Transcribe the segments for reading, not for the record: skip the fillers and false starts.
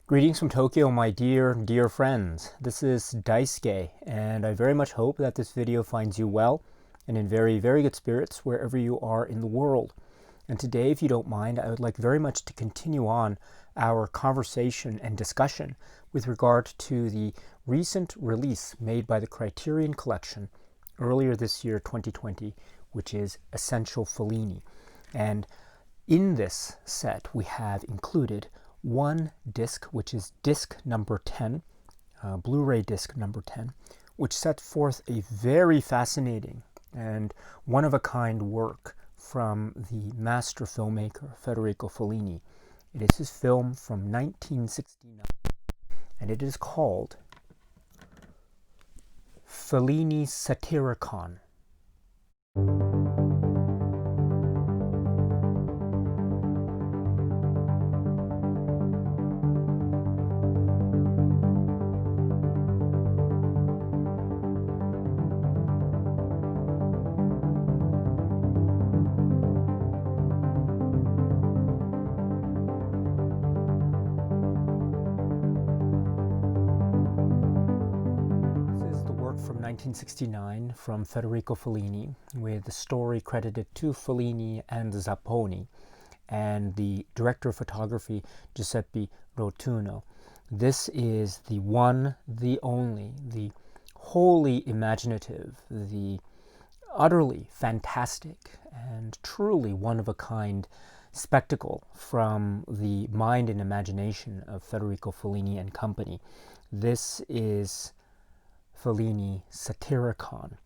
Greetings from Tokyo, my dear friends. This is Daisuke, and I very much hope that this video finds you well and in very good spirits wherever you are in the world. And today, if you don't mind, I would like very much to continue on our conversation and discussion with regard to the recent release made by the Criterion Collection earlier this year, 2020, which is Essential Fellini. And in this set, we have included one disc, which is disc number 10, Blu-ray disc number 10, which sets forth a very fascinating and one-of-a-kind work from the master filmmaker Federico Fellini. It is his film from 1969, and it is called Fellini Satyricon. From 1969 from Federico Fellini, with the story credited to Fellini and Zapponi, and the director of photography Giuseppe Rotunno. This is the one, the only, the wholly imaginative, the utterly fantastic, and truly one-of-a-kind spectacle from the mind and imagination of Federico Fellini and company. This is Fellini Satyricon.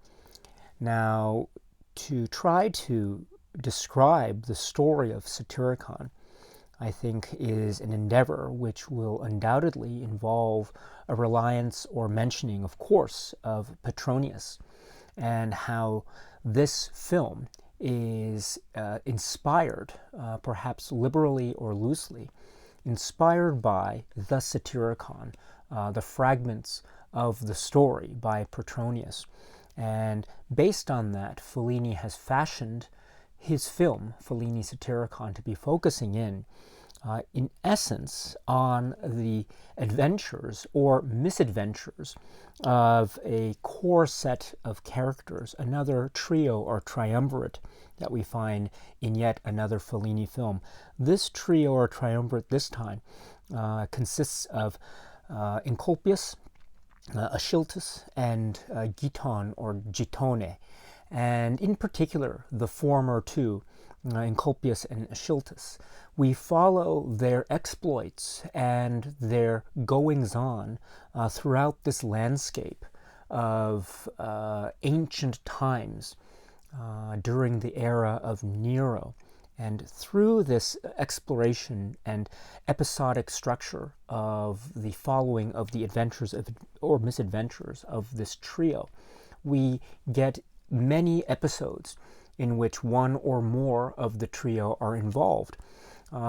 Now, to try to describe the story of Satyricon, I think is an endeavor which will undoubtedly involve a reliance or mentioning, of course, of Petronius, and how this film is inspired, perhaps liberally or loosely, inspired by the Satyricon, the fragments of the story by Petronius. And based on that, Fellini has fashioned his film, Fellini Satyricon, to be focusing in essence, on the adventures or misadventures of a core set of characters, another trio or triumvirate that we find in yet another Fellini film. This trio or triumvirate this time consists of Encolpius, Achilles, and Giton or Gitone, and in particular the former two, Encolpius and Achilles. We follow their exploits and their goings-on throughout this landscape of ancient times during the era of Nero. And through this exploration and episodic structure of the following of the adventures of, or misadventures of this trio, we get many episodes in which one or more of the trio are involved.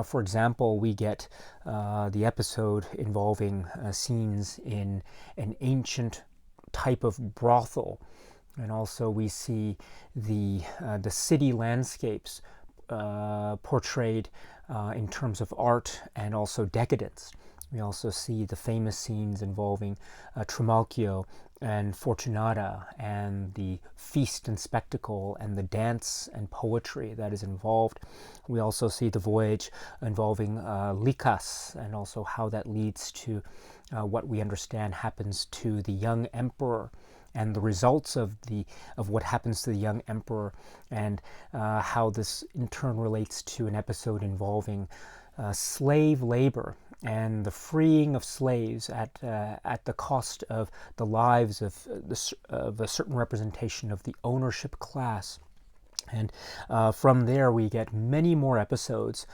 For example, we get the episode involving scenes in an ancient type of brothel, and also we see the city landscapes portrayed in terms of art and also decadence. We also see the famous scenes involving Trimalchio and Fortunata, and the feast and spectacle and the dance and poetry that is involved. We also see the voyage involving Lycas, and also how that leads to what we understand happens to the young emperor, and the results of what happens to the young emperor, and how this in turn relates to an episode involving slave labor and the freeing of slaves at the cost of the lives of a certain representation of the ownership class. And from there we get many more episodes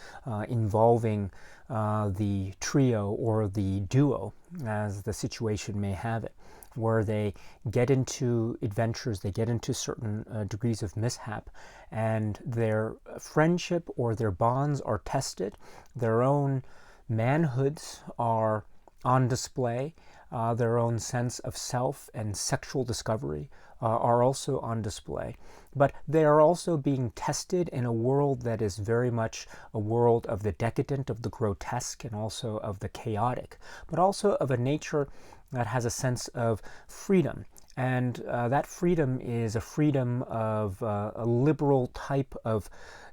involving the trio or the duo, as the situation may have it, where they get into adventures, they get into certain degrees of mishap, and their friendship or their bonds are tested, their own manhoods are on display. Their own sense of self and sexual discovery are also on display. But they are also being tested in a world that is very much a world of the decadent, of the grotesque, and also of the chaotic, but also of a nature that has a sense of freedom. And that freedom is a freedom of a liberal type of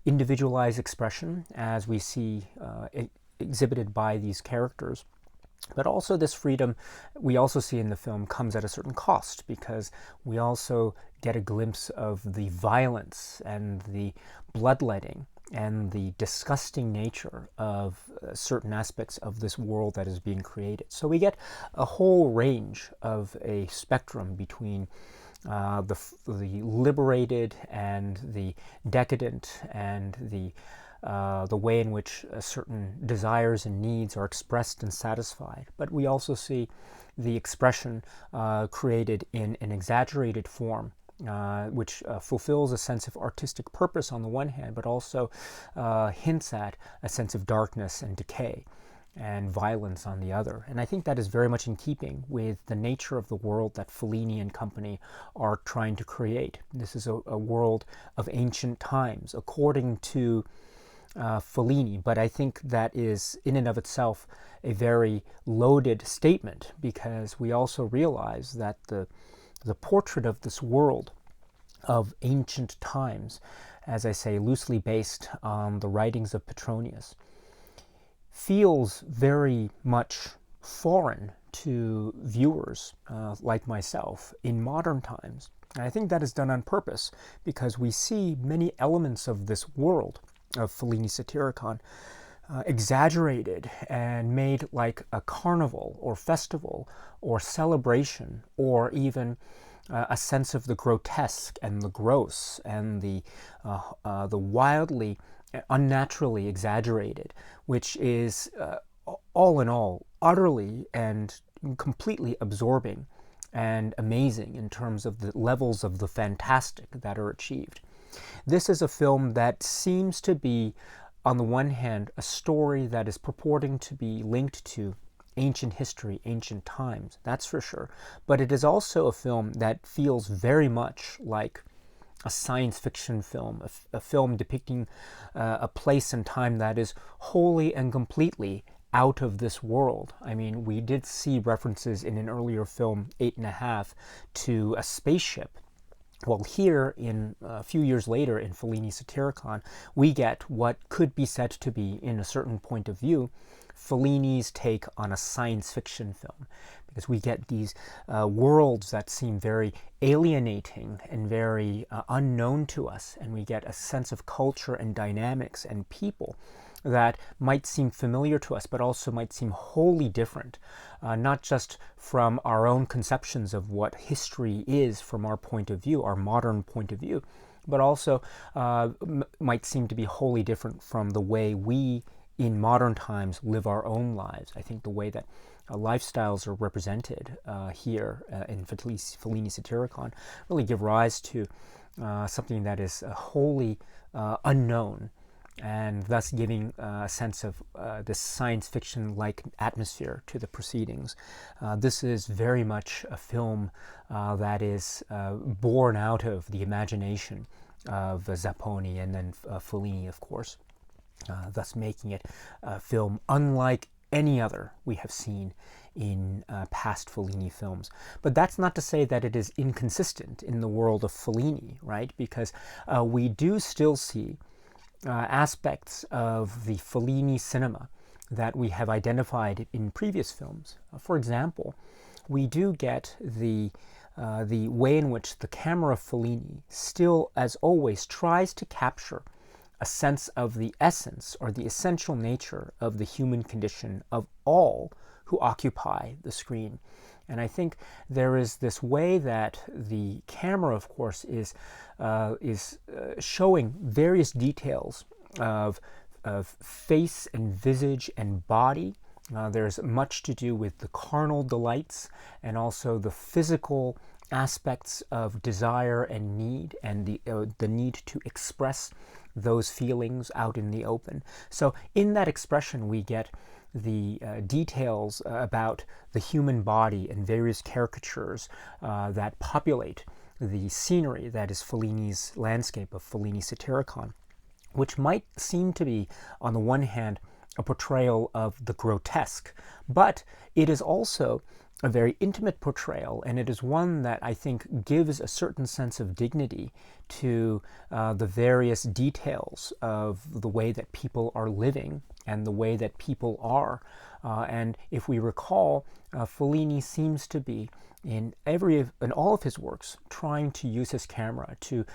individualized expression, as we see exhibited by these characters. But also this freedom, we also see in the film, comes at a certain cost, because we also get a glimpse of the violence and the bloodletting and the disgusting nature of certain aspects of this world that is being created. So we get a whole range of a spectrum between the liberated and the decadent, and the way in which certain desires and needs are expressed and satisfied. But we also see the expression created in an exaggerated form, which fulfills a sense of artistic purpose on the one hand, but also hints at a sense of darkness and decay and violence on the other. And I think that is very much in keeping with the nature of the world that Fellini and company are trying to create. This is a world of ancient times, according to Fellini, but I think that is in and of itself a very loaded statement, because we also realize that the portrait of this world of ancient times, as I say, loosely based on the writings of Petronius, feels very much foreign to viewers like myself in modern times. And I think that is done on purpose, because we see many elements of this world of Fellini Satyricon exaggerated and made like a carnival or festival or celebration, or even a sense of the grotesque and the gross and the wildly, unnaturally exaggerated, which is all in all utterly and completely absorbing and amazing in terms of the levels of the fantastic that are achieved. This is a film that seems to be, on the one hand, a story that is purporting to be linked to ancient history, ancient times, that's for sure. But it is also a film that feels very much like a science fiction film, a film depicting a place and time that is wholly and completely out of this world. I mean, we did see references in an earlier film, 8½, to a spaceship. Well, here, in a few years later, in Fellini Satyricon, we get what could be said to be, in a certain point of view, Fellini's take on a science fiction film, because we get these worlds that seem very alienating and very unknown to us, and we get a sense of culture and dynamics and people that might seem familiar to us, but also might seem wholly different, not just from our own conceptions of what history is from our point of view, our modern point of view, but also might seem to be wholly different from the way we, in modern times, live our own lives. I think the way that lifestyles are represented here in Fellini Satyricon really give rise to something that is wholly unknown, and thus giving a sense of this science fiction-like atmosphere to the proceedings. This is very much a film that is born out of the imagination of Zapponi and then Fellini, of course, thus making it a film unlike any other we have seen in past Fellini films. But that's not to say that it is inconsistent in the world of Fellini, right? Because we do still see aspects of the Fellini cinema that we have identified in previous films. For example, we do get the way in which the camera of Fellini still, as always, tries to capture a sense of the essence or the essential nature of the human condition of all who occupy the screen. And I think there is this way that the camera, of course, is showing various details of face and visage and body. There's much to do with the carnal delights and also the physical aspects of desire and need, and the need to express those feelings out in the open. So in that expression we get the details about the human body and various caricatures that populate the scenery that is Fellini's landscape of Fellini Satyricon, which might seem to be, on the one hand, a portrayal of the grotesque, but it is also a very intimate portrayal, and it is one that I think gives a certain sense of dignity to the various details of the way that people are living and the way that people are. And if we recall, Fellini seems to be in all of his works trying to use his camera to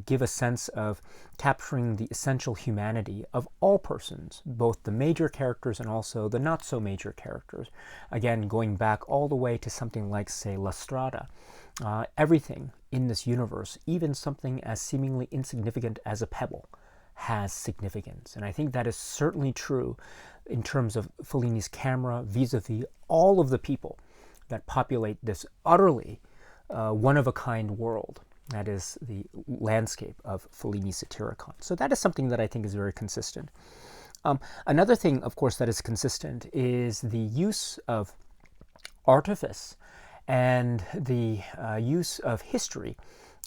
give a sense of capturing the essential humanity of all persons, both the major characters and also the not so major characters. Again, going back all the way to something like, say, La Strada. Everything in this universe, even something as seemingly insignificant as a pebble, has significance. And I think that is certainly true in terms of Fellini's camera vis-a-vis all of the people that populate this utterly one-of-a-kind world. That is the landscape of Fellini Satyricon. So that is something that I think is very consistent. Another thing, of course, that is consistent is the use of artifice and the use of history.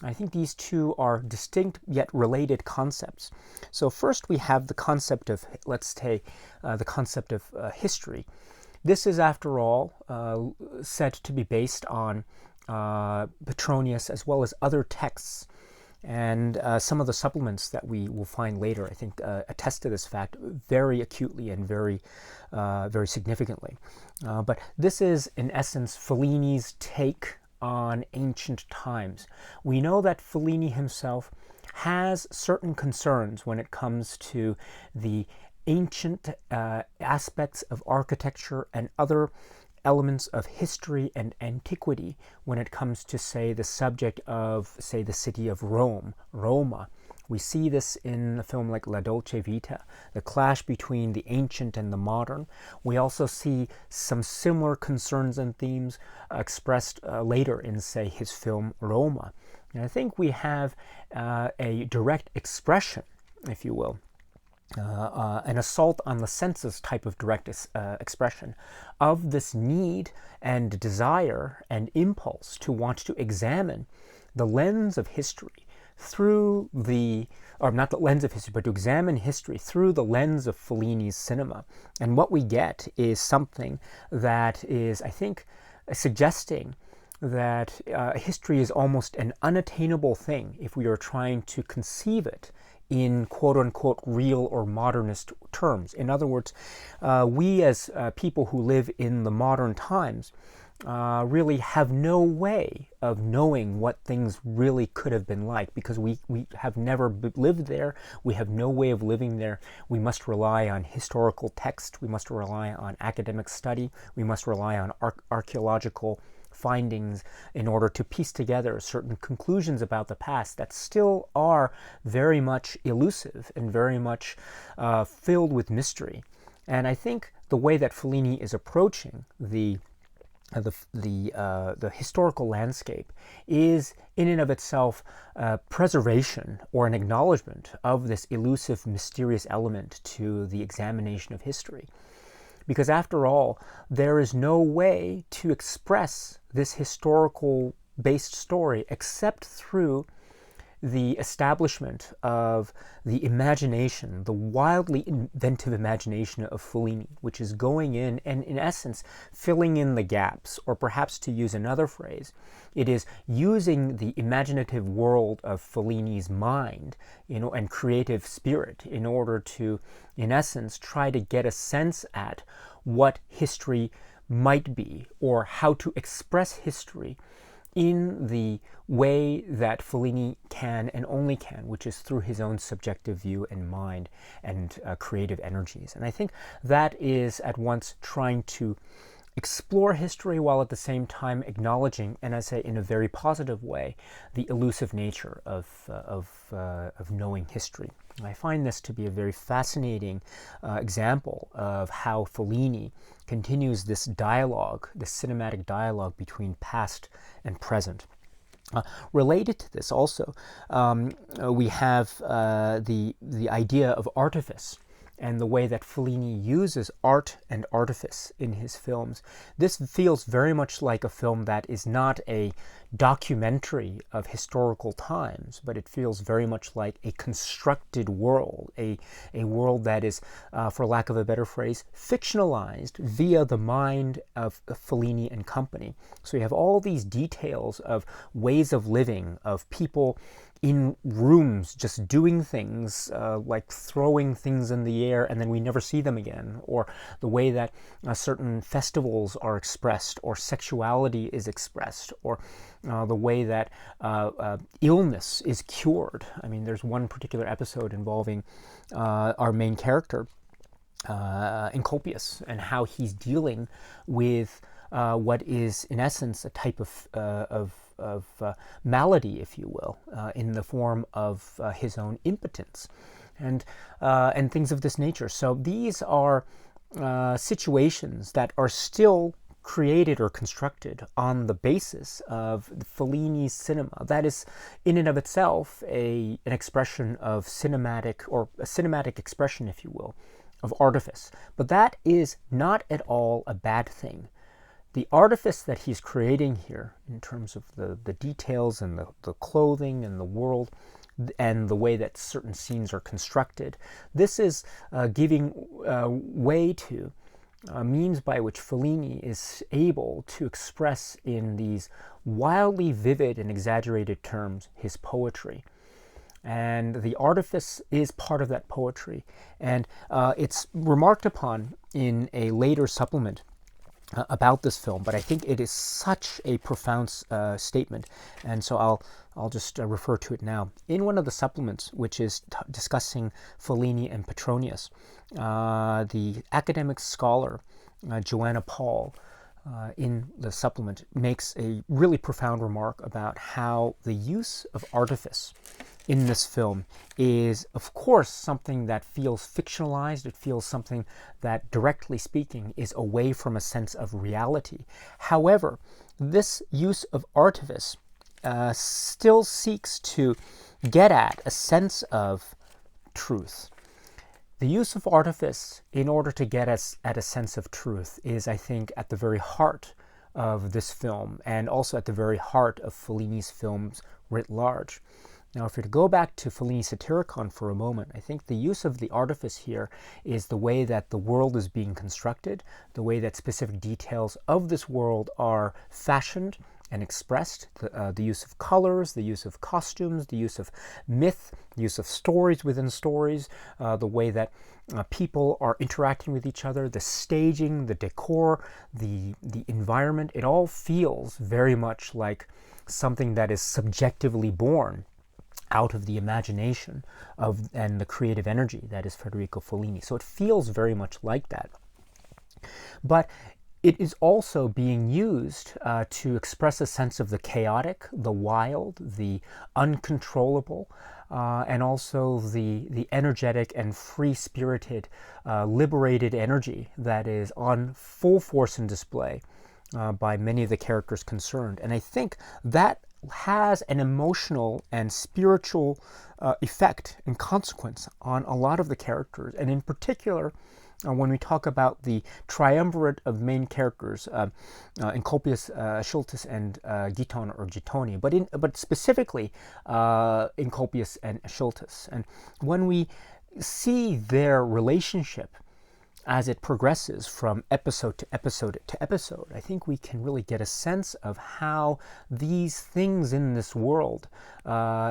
I think these two are distinct yet related concepts. So first we have the concept of, let's say, the concept of history. This is, after all, said to be based on Petronius as well as other texts. And some of the supplements that we will find later, I think, attest to this fact very acutely and very significantly. But this is, in essence, Fellini's take on ancient times. We know that Fellini himself has certain concerns when it comes to the ancient aspects of architecture and other elements of history and antiquity when it comes to, say, the subject of, say, the city of Rome, Roma. We see this in a film like La Dolce Vita, the clash between the ancient and the modern. We also see some similar concerns and themes expressed later in, say, his film Roma. And I think we have a direct expression, if you will, an assault on the senses type of direct expression of this need and desire and impulse to want to examine the lens of history through or not the lens of history, but to examine history through the lens of Fellini's cinema. And what we get is something that is, I think, suggesting that history is almost an unattainable thing if we are trying to conceive it in quote-unquote real or modernist terms. In other words, we as people who live in the modern times really have no way of knowing what things really could have been like, because we have never lived there. We have no way of living there. We must rely on historical text. We must rely on academic study. We must rely on archaeological findings in order to piece together certain conclusions about the past that still are very much elusive and very much filled with mystery. And I think the way that Fellini is approaching the historical landscape is in and of itself preservation or an acknowledgement of this elusive, mysterious element to the examination of history. Because after all, there is no way to express this historical-based story except through the establishment of the imagination, the wildly inventive imagination of Fellini, which is going in and, in essence, filling in the gaps, or perhaps to use another phrase, it is using the imaginative world of Fellini's mind, and creative spirit in order to, in essence, try to get a sense at what history might be, or how to express history in the way that Fellini can and only can, which is through his own subjective view and mind and creative energies. And I think that is at once trying to explore history while at the same time acknowledging, and I say in a very positive way, the elusive nature of knowing history. And I find this to be a very fascinating example of how Fellini continues this dialogue, this cinematic dialogue between past and present. Related to this also, we have the idea of artifice and the way that Fellini uses art and artifice in his films. This feels very much like a film that is not a documentary of historical times, but it feels very much like a constructed world, a world that is, for lack of a better phrase, fictionalized via the mind of Fellini and company. So you have all these details of ways of living, of people in rooms just doing things, like throwing things in the air and then we never see them again, or the way that certain festivals are expressed, or sexuality is expressed, or the way that illness is cured. I mean, there's one particular episode involving our main character, Encolpius, and how he's dealing with what is, in essence, a type of malady, if you will, in the form of his own impotence, and things of this nature. So these are situations that are still created or constructed on the basis of Fellini's cinema. That is, in and of itself, an expression of cinematic, or a cinematic expression, if you will, of artifice. But that is not at all a bad thing. The artifice that he's creating here, in terms of the details and the clothing and the world and the way that certain scenes are constructed, this is giving way to means by which Fellini is able to express in these wildly vivid and exaggerated terms his poetry. And the artifice is part of that poetry. And it's remarked upon in a later supplement about this film, but I think it is such a profound statement, and so I'll just refer to it now. In one of the supplements, which is discussing Fellini and Petronius, the academic scholar Joanna Paul, in the supplement, makes a really profound remark about how the use of artifice in this film is, of course, something that feels fictionalized. It feels something that, directly speaking, is away from a sense of reality. However, this use of artifice still seeks to get at a sense of truth. The use of artifice in order to get us at a sense of truth is, I think, at the very heart of this film, and also at the very heart of Fellini's films writ large. Now, if you're to go back to Fellini Satyricon for a moment, I think the use of the artifice here is the way that the world is being constructed, the way that specific details of this world are fashioned and expressed, the use of colors, the use of costumes, the use of myth, the use of stories within stories, the way that people are interacting with each other, the staging, the decor, the environment. It all feels very much like something that is subjectively born out of the imagination and the creative energy that is Federico Fellini. So it feels very much like that. But it is also being used to express a sense of the chaotic, the wild, the uncontrollable, and also the energetic and free-spirited, liberated energy that is on full force and display by many of the characters concerned. And I think that has an emotional and spiritual effect and consequence on a lot of the characters, and in particular when we talk about the triumvirate of main characters, Encolpius, Schultes, and Giton or Gittoni, but specifically Encolpius and Schultes. And when we see their relationship as it progresses from episode to episode to episode, I think we can really get a sense of how these things in this world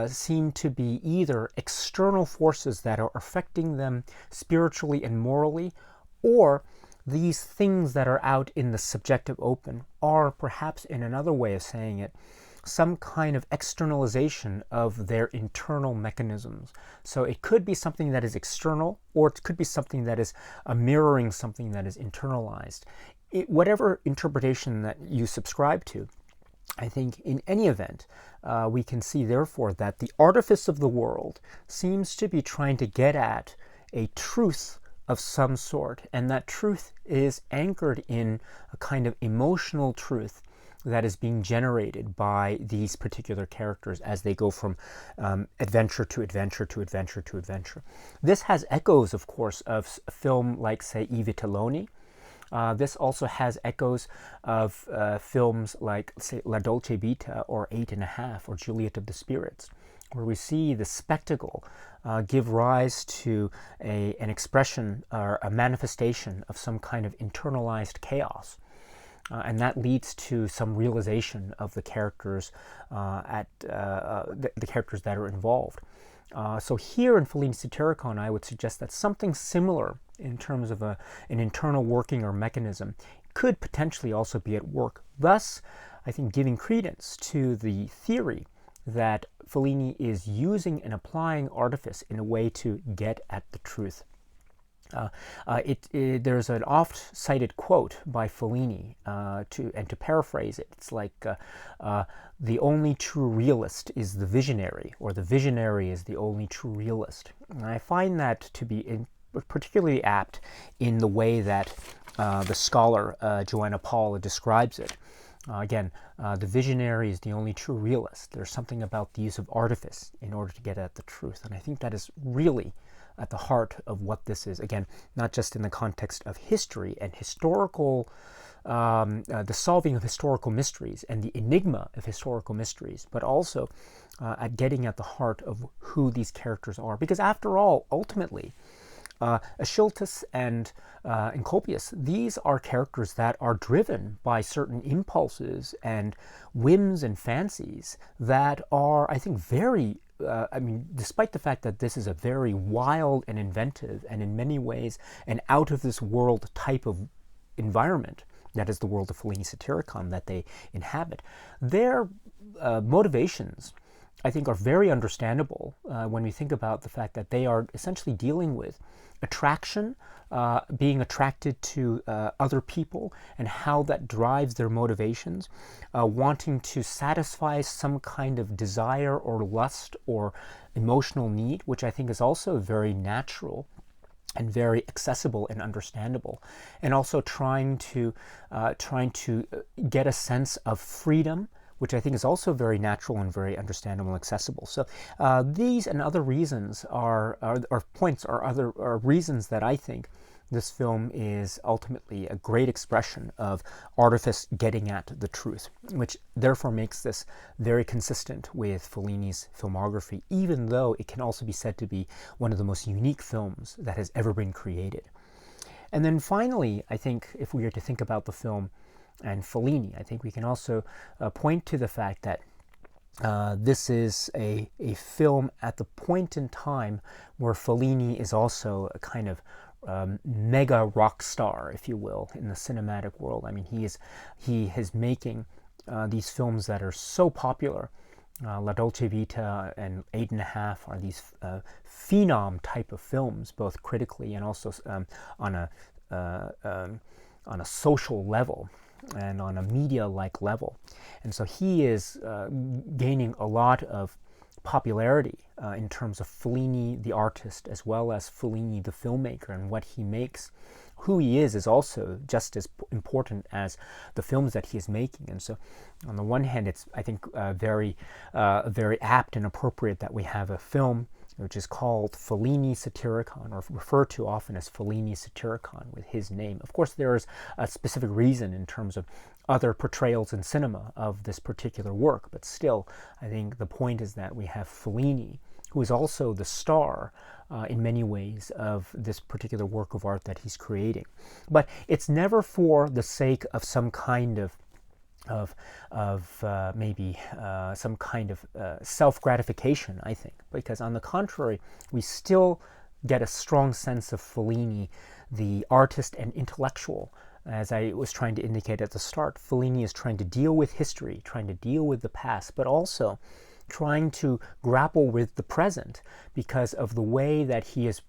seem to be either external forces that are affecting them spiritually and morally, or these things that are out in the subjective open are, perhaps in another way of saying it, some kind of externalization of their internal mechanisms. So it could be something that is external, or it could be something that is mirroring something that is internalized. Whatever interpretation that you subscribe to, I think in any event, we can see therefore that the artifice of the world seems to be trying to get at a truth of some sort, and that truth is anchored in a kind of emotional truth that is being generated by these particular characters as they go from adventure to adventure to adventure to adventure. This has echoes, of course, of a film like, say, I Vitelloni. This also has echoes of films like, say, La Dolce Vita or 8½, or Juliet of the Spirits, where we see the spectacle give rise to an expression or a manifestation of some kind of internalized chaos. And that leads to some realization of the characters the characters that are involved. So here in Fellini Satyricon, I would suggest that something similar in terms of an internal working or mechanism could potentially also be at work. Thus, I think giving credence to the theory that Fellini is using and applying artifice in a way to get at the truth. There's an oft-cited quote by Fellini, to paraphrase it, it's like, the only true realist is the visionary, or the visionary is the only true realist. And I find that to be particularly apt in the way that the scholar Joanna Paula describes it. Again, the visionary is the only true realist. There's something about the use of artifice in order to get at the truth, and I think that is really at the heart of what this is. Again, not just in the context of history and historical, the solving of historical mysteries and the enigma of historical mysteries, but also at getting at the heart of who these characters are. Because after all, ultimately, Aeschylus and Encolpius, these are characters that are driven by certain impulses and whims and fancies that are, I think, very despite the fact that this is a very wild and inventive and in many ways an out-of-this-world type of environment, that is the world of Fellini Satyricon that they inhabit, their motivations, I think, are very understandable when we think about the fact that they are essentially dealing with attraction, being attracted to other people, and how that drives their motivations, wanting to satisfy some kind of desire or lust or emotional need, which I think is also very natural and very accessible and understandable, and also trying to get a sense of freedom, which I think is also very natural and very understandable and accessible. So these and other reasons are reasons that I think this film is ultimately a great expression of artifice getting at the truth, which therefore makes this very consistent with Fellini's filmography, even though it can also be said to be one of the most unique films that has ever been created. And then finally, I think if we are to think about the film and Fellini, I think we can also point to the fact that this is a film at the point in time where Fellini is also a kind of mega rock star, if you will, in the cinematic world. I mean, he is making these films that are so popular. La Dolce Vita and 8½, are these phenom type of films, both critically and also on a social level and on a media-like level. And so he is gaining a lot of popularity in terms of Fellini the artist, as well as Fellini the filmmaker, and what he makes. Who he is also just as important as the films that he is making. And so on the one hand, it's, I think, very apt and appropriate that we have a film which is called Fellini Satyricon, or referred to often as Fellini Satyricon with his name. Of course, there is a specific reason in terms of other portrayals in cinema of this particular work, but still, I think the point is that we have Fellini, who is also the star in many ways of this particular work of art that he's creating. But it's never for the sake of some kind of some kind of self-gratification, I think, because on the contrary, we still get a strong sense of Fellini, the artist and intellectual. As I was trying to indicate at the start, Fellini is trying to deal with history, trying to deal with the past, but also trying to grapple with the present because of the way that he is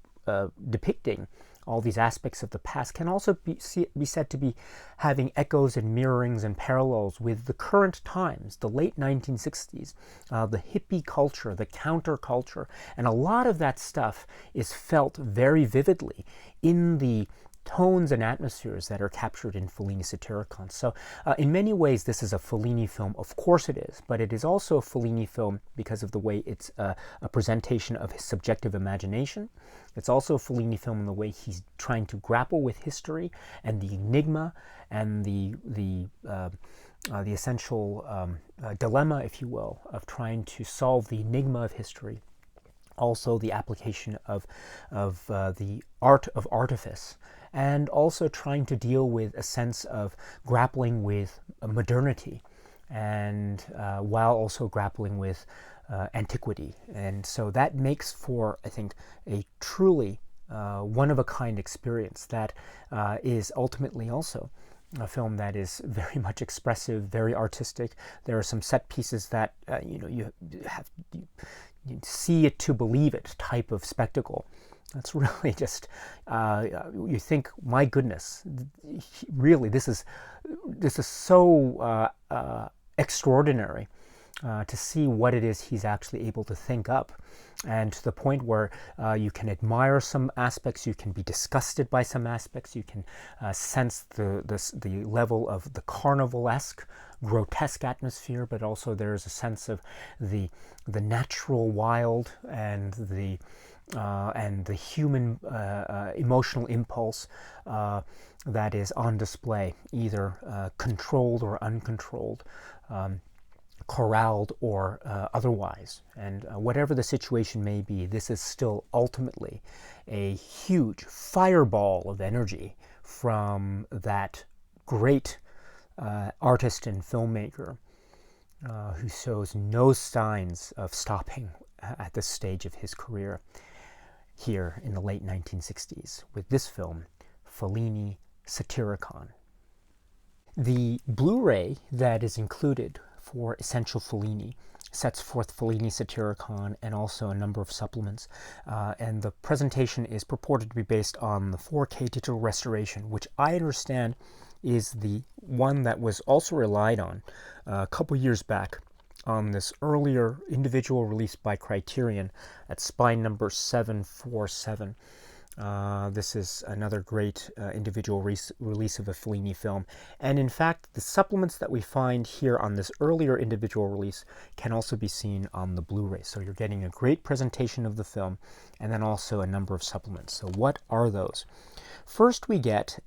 depicting all these aspects of the past can also be said to be having echoes and mirrorings and parallels with the current times, the late 1960s, the hippie culture, the counterculture, and a lot of that stuff is felt very vividly in the tones and atmospheres that are captured in Fellini Satyricon. So in many ways, this is a Fellini film. Of course it is, but it is also a Fellini film because of the way it's a presentation of his subjective imagination. It's also a Fellini film in the way he's trying to grapple with history and the enigma and the essential dilemma, if you will, of trying to solve the enigma of history. Also the application of the art of artifice, and also trying to deal with a sense of grappling with modernity, and while also grappling with antiquity. And so that makes for, I think, a truly one-of-a-kind experience that is ultimately also a film that is very much expressive, very artistic. There are some set pieces that you see it to believe it type of spectacle. That's really just you think, my goodness, really this is so extraordinary to see what it is he's actually able to think up, and to the point where you can admire some aspects, you can be disgusted by some aspects, you can sense the level of the carnivalesque, grotesque atmosphere, but also there's a sense of the natural wild and the human emotional impulse that is on display, either controlled or uncontrolled, corralled or otherwise. And whatever the situation may be, this is still ultimately a huge fireball of energy from that great artist and filmmaker who shows no signs of stopping at this stage of his career here in the late 1960s with this film, Fellini Satyricon. The Blu-ray that is included for Essential Fellini sets forth Fellini Satyricon and also a number of supplements, and the presentation is purported to be based on the 4K digital restoration, which I understand is the one that was also relied on a couple years back on this earlier individual release by Criterion at spine number 747. This is another great individual release of a Fellini film. And in fact, the supplements that we find here on this earlier individual release can also be seen on the Blu-ray. So you're getting a great presentation of the film and then also a number of supplements. So what are those? First, we get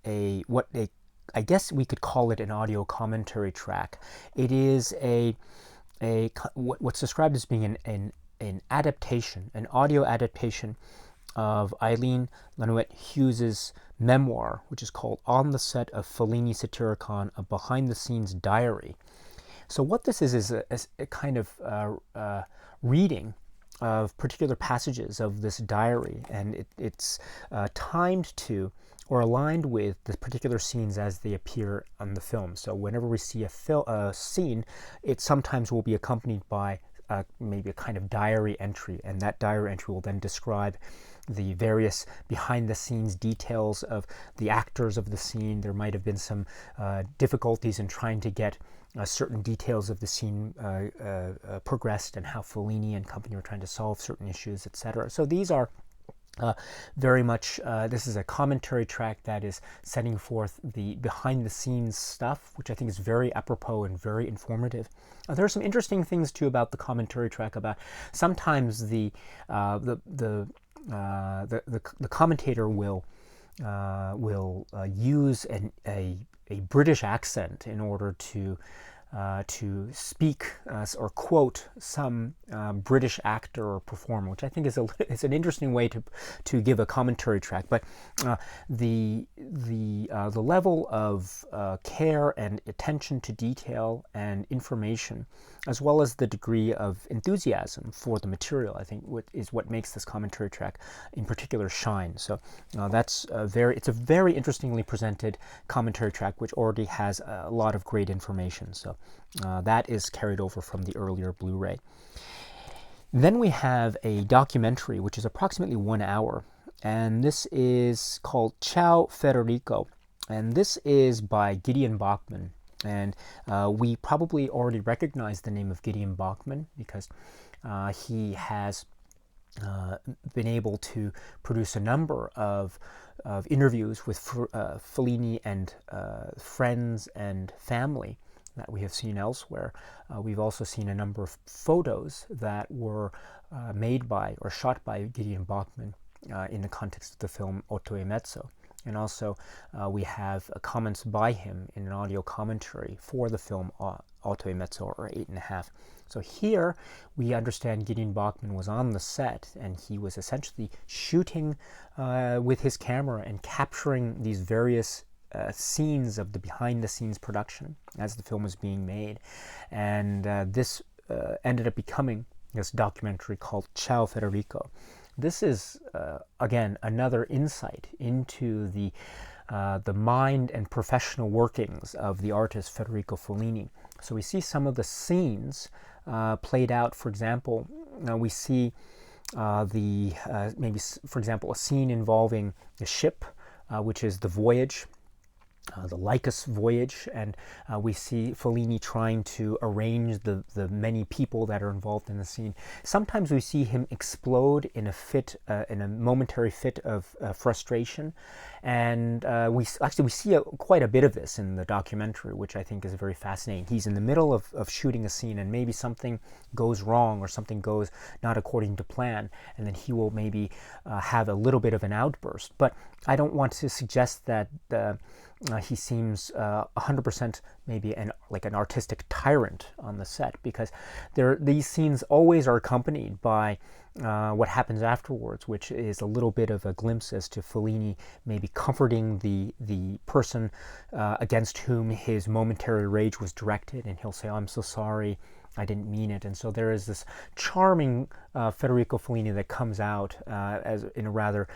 I guess we could call it an audio commentary track. It is what's described as being an adaptation, an audio adaptation of Eileen Lanouette Hughes's memoir, which is called On the Set of Fellini Satyricon, a behind-the-scenes diary. So what this is a kind of reading of particular passages of this diary, and it's timed to or aligned with the particular scenes as they appear on the film. So whenever we see a scene, it sometimes will be accompanied by maybe a kind of diary entry, and that diary entry will then describe the various behind-the-scenes details of the actors of the scene. There might have been some difficulties in trying to get certain details of the scene progressed, and how Fellini and company were trying to solve certain issues, etc. So these are very much, this is a commentary track that is setting forth the behind-the-scenes stuff, which I think is very apropos and very informative. There are some interesting things too about the commentary track. About sometimes the commentator will use a British accent in order to speak or quote some British actor or performer, which I think is an interesting way to give a commentary track. But the level of care and attention to detail and information, as well as the degree of enthusiasm for the material, I think is what makes this commentary track in particular shine. So it's a very interestingly presented commentary track, which already has a lot of great information. So that is carried over from the earlier Blu-ray. Then we have a documentary, which is approximately 1 hour, and this is called Ciao Federico, and this is by Gideon Bachman. And we probably already recognize the name of Gideon Bachman because he has been able to produce a number of interviews with Fellini and friends and family that we have seen elsewhere. We've also seen a number of photos that were made by or shot by Gideon Bachman in the context of the film Otto e Mezzo. And also we have comments by him in an audio commentary for the film Otto e Mezzo, or 8.5. So here we understand Gideon Bachman was on the set and he was essentially shooting with his camera and capturing these various scenes of the behind-the-scenes production as the film was being made. And this ended up becoming this documentary called Ciao Federico. This is, again, another insight into the mind and professional workings of the artist Federico Fellini. So we see some of the scenes played out. For example, we see maybe, for example, a scene involving the ship, which is the Voyage, the Lycus voyage, and we see Fellini trying to arrange the many people that are involved in the scene. Sometimes we see him explode in a momentary fit of frustration, and we see quite a bit of this in the documentary, which I think is very fascinating. He's in the middle of shooting a scene, and maybe something goes wrong or something goes not according to plan, and then he will maybe have a little bit of an outburst. But I don't want to suggest that he seems 100% maybe like an artistic tyrant on the set, because these scenes always are accompanied by what happens afterwards, which is a little bit of a glimpse as to Fellini maybe comforting the person against whom his momentary rage was directed, and he'll say, "Oh, I'm so sorry, I didn't mean it." And so there is this charming Federico Fellini that comes out as in a rather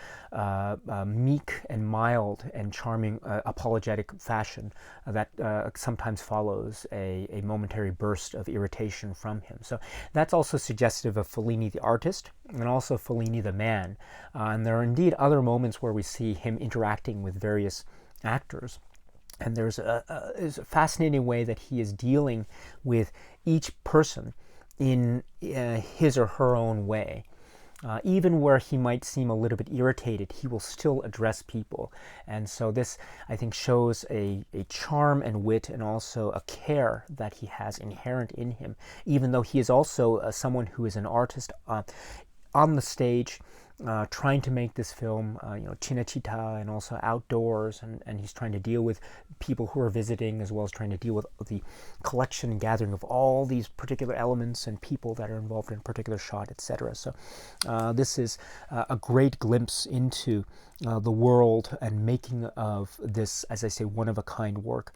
meek and mild and charming apologetic fashion that sometimes follows a momentary burst of irritation from him. So that's also suggestive of Fellini the artist and also Fellini the man. And there are indeed other moments where we see him interacting with various actors. And there's a fascinating way that he is dealing with each person in his or her own way. Even where he might seem a little bit irritated, he will still address people. And so this, I think, shows a charm and wit and also a care that he has inherent in him, even though he is also someone who is an artist on the stage, trying to make this film, Cinecittà, and also outdoors, and he's trying to deal with people who are visiting, as well as trying to deal with the collection and gathering of all these particular elements and people that are involved in a particular shot, etc. So this is a great glimpse into the world and making of this, as I say, one-of-a-kind work.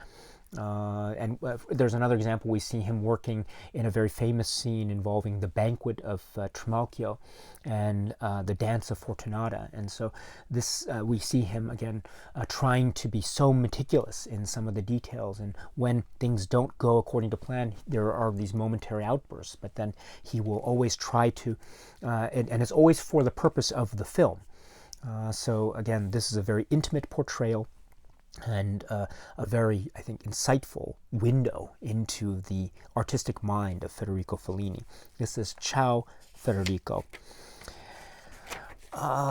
And there's another example. We see him working in a very famous scene involving the banquet of Trimalchio and the dance of Fortunata. And so this we see him again trying to be so meticulous in some of the details. And when things don't go according to plan, there are these momentary outbursts. But then he will always try to, and it's always for the purpose of the film. So again, this is a very intimate portrayal and a very, I think, insightful window into the artistic mind of Federico Fellini. This is Ciao Federico.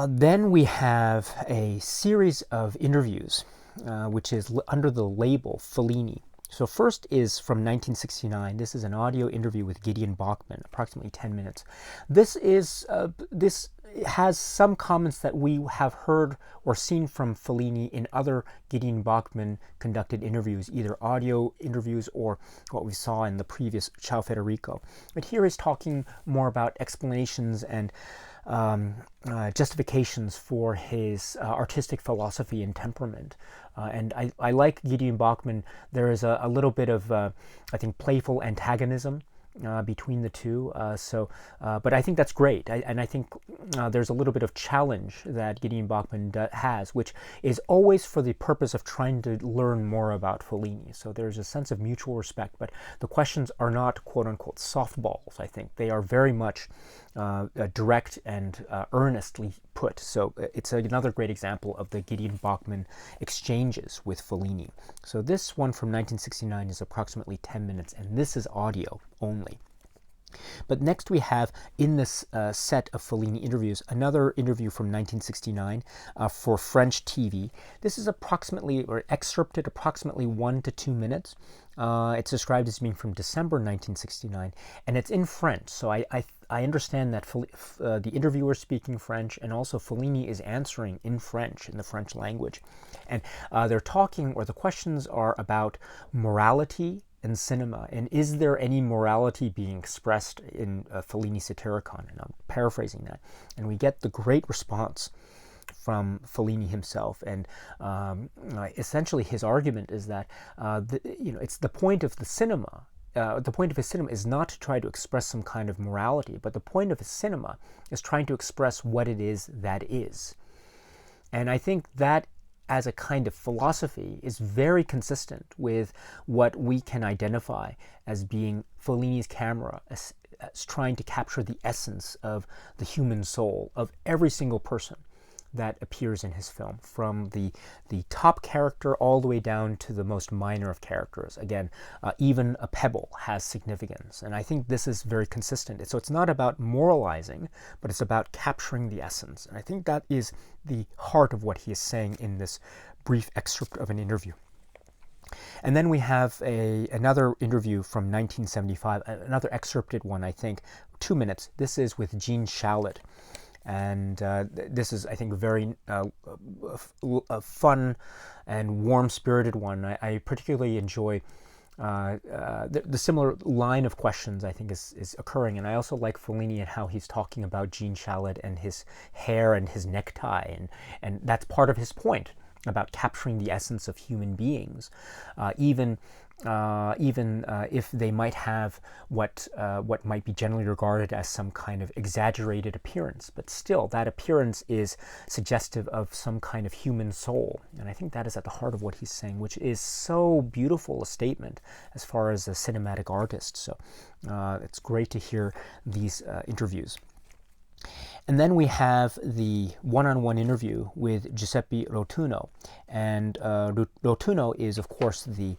Then we have a series of interviews, which is under the label Fellini. So first is from 1969. This is an audio interview with Gideon Bachman, approximately 10 minutes. This has some comments that we have heard or seen from Fellini in other Gideon Bachman conducted interviews, either audio interviews or what we saw in the previous Ciao Federico. But here he's talking more about explanations and justifications for his artistic philosophy and temperament. And I like Gideon Bachman. There is a little bit of, I think, playful antagonism between the two. But I think that's great. And I think there's a little bit of challenge that Gideon Bachman has, which is always for the purpose of trying to learn more about Fellini. So there's a sense of mutual respect, but the questions are not quote-unquote softballs, I think. They are very much direct and earnestly put. So it's another great example of the Gideon Bachman exchanges with Fellini. So this one from 1969 is approximately 10 minutes, and this is audio only. But next we have, in this set of Fellini interviews, another interview from 1969 for French TV. This is approximately, or excerpted approximately 1 to 2 minutes. It's described as being from December 1969, and it's in French. So I understand that the interviewer is speaking French, and also Fellini is answering in French, in the French language. And they're talking, or the questions are about morality in cinema, and is there any morality being expressed in FELLINI SATYRICON? And I'm paraphrasing that. And we get the great response from Fellini himself, and essentially his argument is that it's the point of the cinema. The point of his cinema is not to try to express some kind of morality, but the point of his cinema is trying to express what it is that is. And I think that, as a kind of philosophy, is very consistent with what we can identify as being Fellini's camera, as trying to capture the essence of the human soul of every single person that appears in his film, from the top character all the way down to the most minor of characters. Again, even a pebble has significance, and I think this is very consistent. So it's not about moralizing, but it's about capturing the essence. And I think that is the heart of what he is saying in this brief excerpt of an interview. And then we have another interview from 1975, another excerpted one, I think, 2 minutes. This is with Jean Shalit. And this is, I think, a very fun and warm-spirited one. I particularly enjoy the similar line of questions, I think, is occurring. And I also like Fellini and how he's talking about Jean Shalit and his hair and his necktie. And that's part of his point about capturing the essence of human beings, even if they might have what might be generally regarded as some kind of exaggerated appearance, but still that appearance is suggestive of some kind of human soul. And I think that is at the heart of what he's saying, which is so beautiful a statement as far as a cinematic artist. So it's great to hear these interviews. And then we have the one-on-one interview with Giuseppe Rotunno. And Rotunno is, of course, the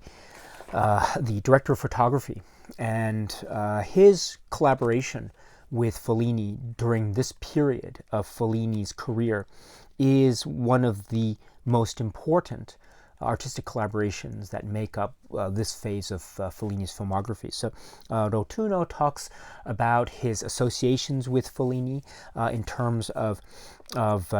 director of photography, and his collaboration with Fellini during this period of Fellini's career is one of the most important artistic collaborations that make up this phase of Fellini's filmography. So Rotunno talks about his associations with Fellini in terms of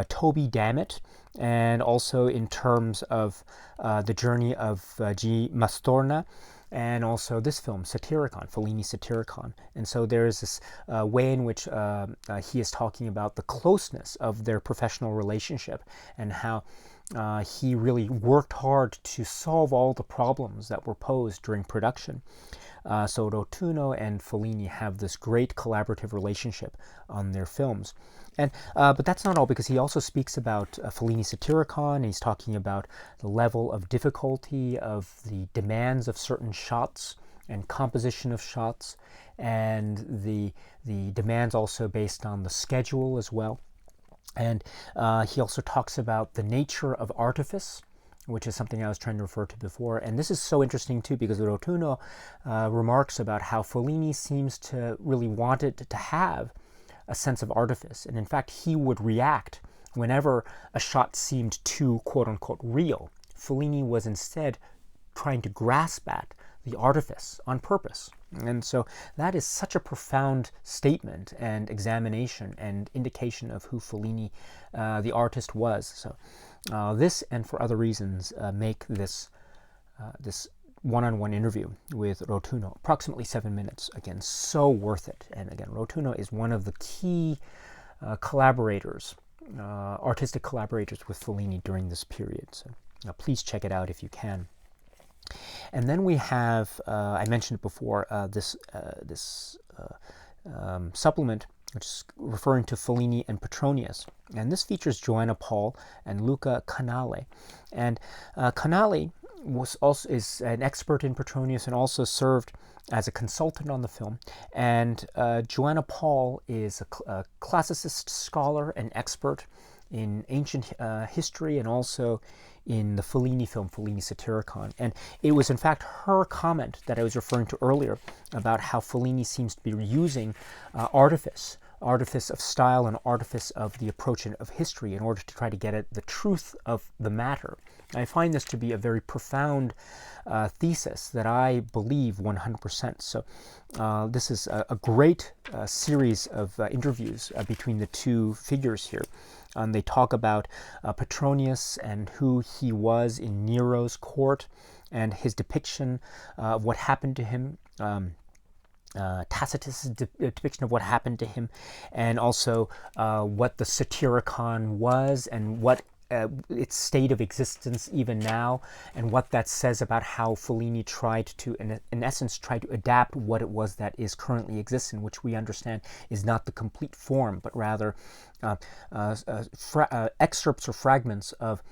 Toby Dammit, and also in terms of the journey of G. Mastorna, and also this film, Satyricon, Fellini Satyricon. And so there is this way in which he is talking about the closeness of their professional relationship, and how he really worked hard to solve all the problems that were posed during production. So Rotunno and Fellini have this great collaborative relationship on their films. And but that's not all, because he also speaks about Fellini Satyricon, and he's talking about the level of difficulty of the demands of certain shots and composition of shots, and the demands also based on the schedule as well. And he also talks about the nature of artifice, which is something I was trying to refer to before. And this is so interesting too, because Rotunno remarks about how Fellini seems to really want it to have a sense of artifice. And in fact, he would react whenever a shot seemed too, quote-unquote, real. Fellini was instead trying to grasp at the artifice on purpose. And so that is such a profound statement and examination and indication of who Fellini, the artist, was. So this, and for other reasons, make this one-on-one interview with Rotunno approximately 7 minutes. Again, so worth it. And again, Rotunno is one of the key collaborators, artistic collaborators with Fellini during this period. So please check it out if you can. And then we have, I mentioned it before, this supplement, which is referring to Fellini and Petronius. And this features Joanna Paul and Luca Canale. And Canale is an expert in Petronius and also served as a consultant on the film. And Joanna Paul is a classicist scholar and expert in ancient history, and also in the Fellini film, Fellini Satyricon. And it was in fact her comment that I was referring to earlier about how Fellini seems to be using artifice of style and artifice of the approach of history in order to try to get at the truth of the matter. I find this to be a very profound thesis that I believe 100%. So this is a great series of interviews between the two figures here. They talk about Petronius and who he was in Nero's court and his depiction of what happened to him. Tacitus' depiction of what happened to him, and also what the Satyricon was and what its state of existence even now, and what that says about how Fellini tried to, in essence, try to adapt what it was that is currently existing, which we understand is not the complete form, but rather excerpts or fragments of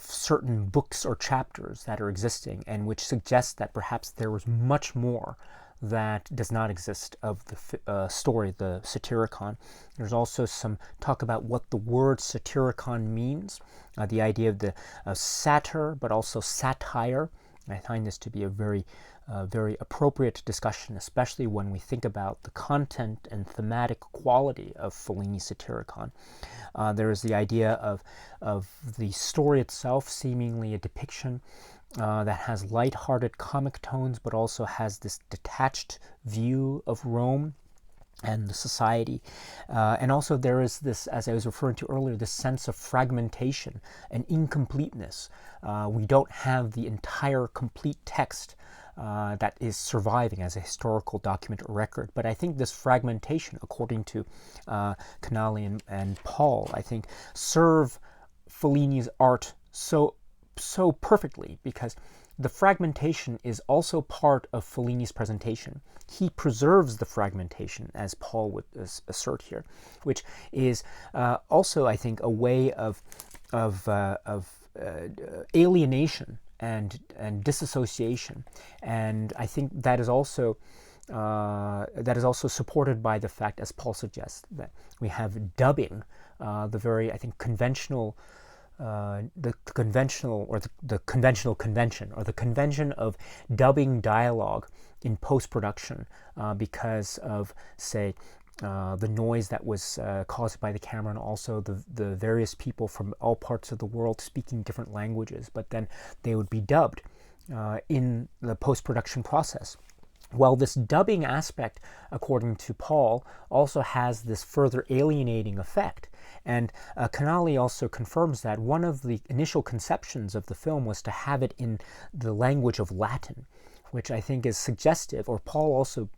certain books or chapters that are existing, and which suggests that perhaps there was much more that does not exist of the story, the Satyricon. There's also some talk about what the word Satyricon means, the idea of the satyr, but also satire. I find this to be a very appropriate discussion, especially when we think about the content and thematic quality of Fellini's Satyricon. There is the idea of the story itself seemingly a depiction that has light-hearted comic tones, but also has this detached view of Rome and the society. And also there is this, as I was referring to earlier, this sense of fragmentation and incompleteness. We don't have the entire complete text that is surviving as a historical document or record. But I think this fragmentation, according to Canali and Paul, I think serve Fellini's art so perfectly, because the fragmentation is also part of Fellini's presentation. He preserves the fragmentation, as Paul would assert here, which is also, I think, a way of alienation and disassociation. And I think that is also supported by the fact, as Paul suggests, that we have dubbing, the very, I think, conventional. The conventional convention, or the convention of dubbing dialogue in post-production because of, say, the noise that was caused by the camera, and also the various people from all parts of the world speaking different languages, but then they would be dubbed in the post-production process. Well, this dubbing aspect, according to Paul, also has this further alienating effect. And Canali also confirms that one of the initial conceptions of the film was to have it in the language of Latin, which I think is suggestive, or Paul also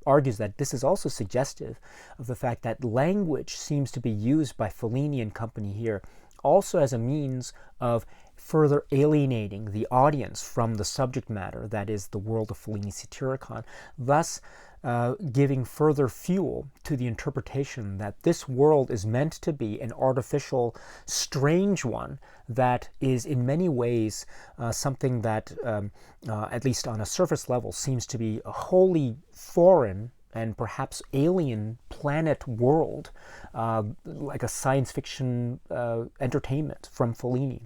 argues that this is also suggestive of the fact that language seems to be used by Fellini and company here also as a means of further alienating the audience from the subject matter, that is the world of Fellini's Satyricon, thus giving further fuel to the interpretation that this world is meant to be an artificial, strange one that is in many ways something that, at least on a surface level, seems to be a wholly foreign and perhaps alien planet world, like a science fiction entertainment from Fellini.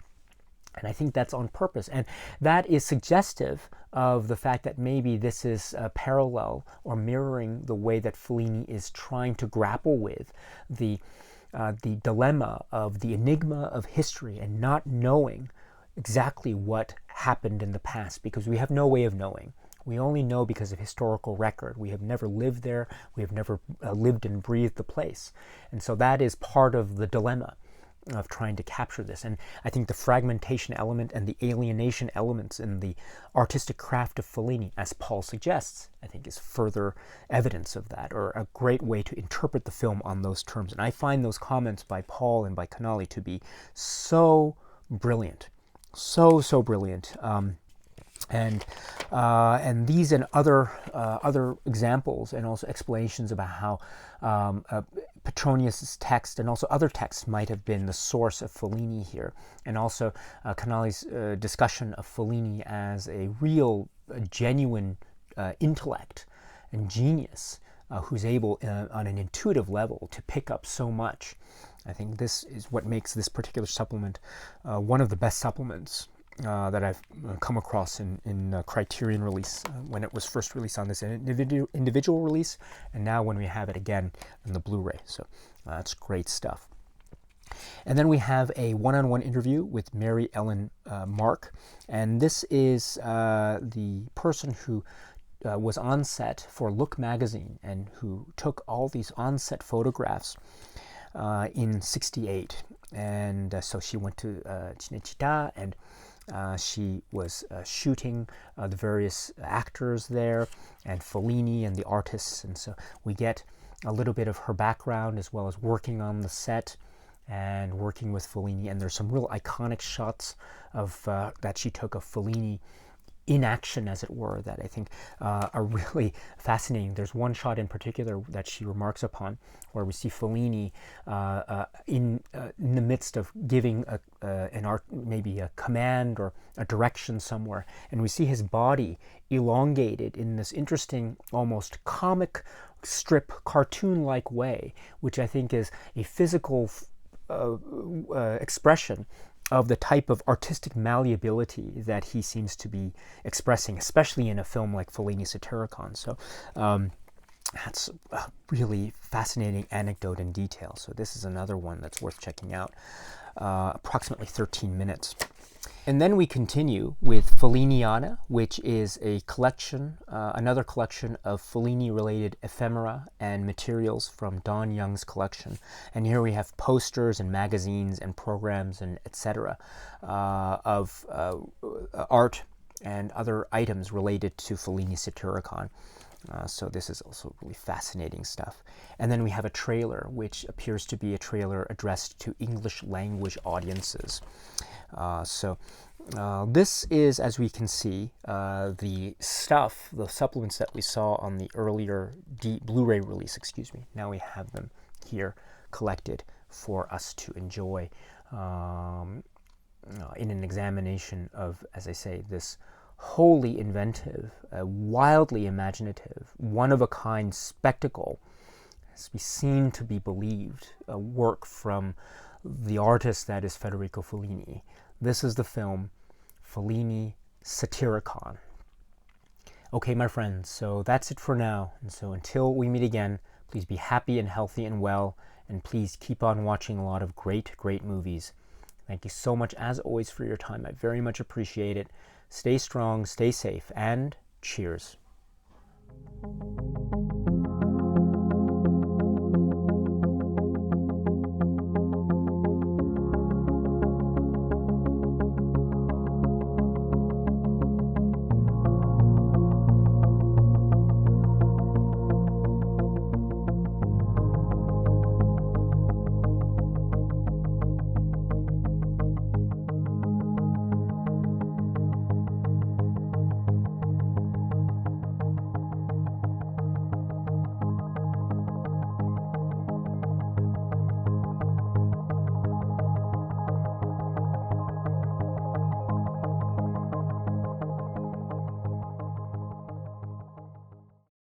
And I think that's on purpose. And that is suggestive of the fact that maybe this is parallel or mirroring the way that Fellini is trying to grapple with the dilemma of the enigma of history and not knowing exactly what happened in the past, because we have no way of knowing. We only know because of historical record. We have never lived there. We have never lived and breathed the place. And so that is part of the dilemma of trying to capture this. And I think the fragmentation element and the alienation elements in the artistic craft of Fellini, as Paul suggests, I think is further evidence of that, or a great way to interpret the film on those terms. And I find those comments by Paul and by Canali to be so brilliant, so brilliant. And these and other examples and also explanations about how Petronius's text and also other texts might have been the source of Fellini here, and also Canali's discussion of Fellini as a real, genuine intellect and genius who's able on an intuitive level to pick up so much I think this is what makes this particular supplement one of the best supplements that I've come across in Criterion release when it was first released on this individual release, and now when we have it again in the Blu-ray. So that's great stuff. And then we have a one-on-one interview with Mary Ellen Mark, and this is the person who was on set for Look magazine and who took all these on-set photographs in '68. And so she went to Cinecittà, and she was shooting the various actors there and Fellini and the artists. And so we get a little bit of her background as well as working on the set and working with Fellini. And there's some real iconic shots of that she took of Fellini in action, as it were, that I think are really fascinating. There's one shot in particular that she remarks upon where we see Fellini in the midst of giving maybe a command or a direction somewhere, and we see his body elongated in this interesting, almost comic strip, cartoon-like way, which I think is a physical expression of the type of artistic malleability that he seems to be expressing, especially in a film like Fellini Satyricon. So that's a really fascinating anecdote and detail. So this is another one that's worth checking out. Approximately 13 minutes. And then we continue with Felliniana, which is a collection, another collection of Fellini-related ephemera and materials from Don Young's collection. And here we have posters and magazines and programs and etc. Of art and other items related to Fellini Satyricon. So this is also really fascinating stuff. And then we have a trailer, which appears to be a trailer addressed to English language audiences. This is, as we can see, the supplements that we saw on the earlier Blu-ray release, excuse me. Now we have them here collected for us to enjoy in an examination of, as I say, this wholly inventive, wildly imaginative, one-of-a-kind spectacle, as we seem to be believed, a work from the artist that is Federico Fellini. This is the film Fellini Satyricon. Okay, my friends, so that's it for now. And so until we meet again, please be happy and healthy and well, and please keep on watching a lot of great, great movies. Thank you so much, as always, for your time. I very much appreciate it. Stay strong, stay safe, and cheers.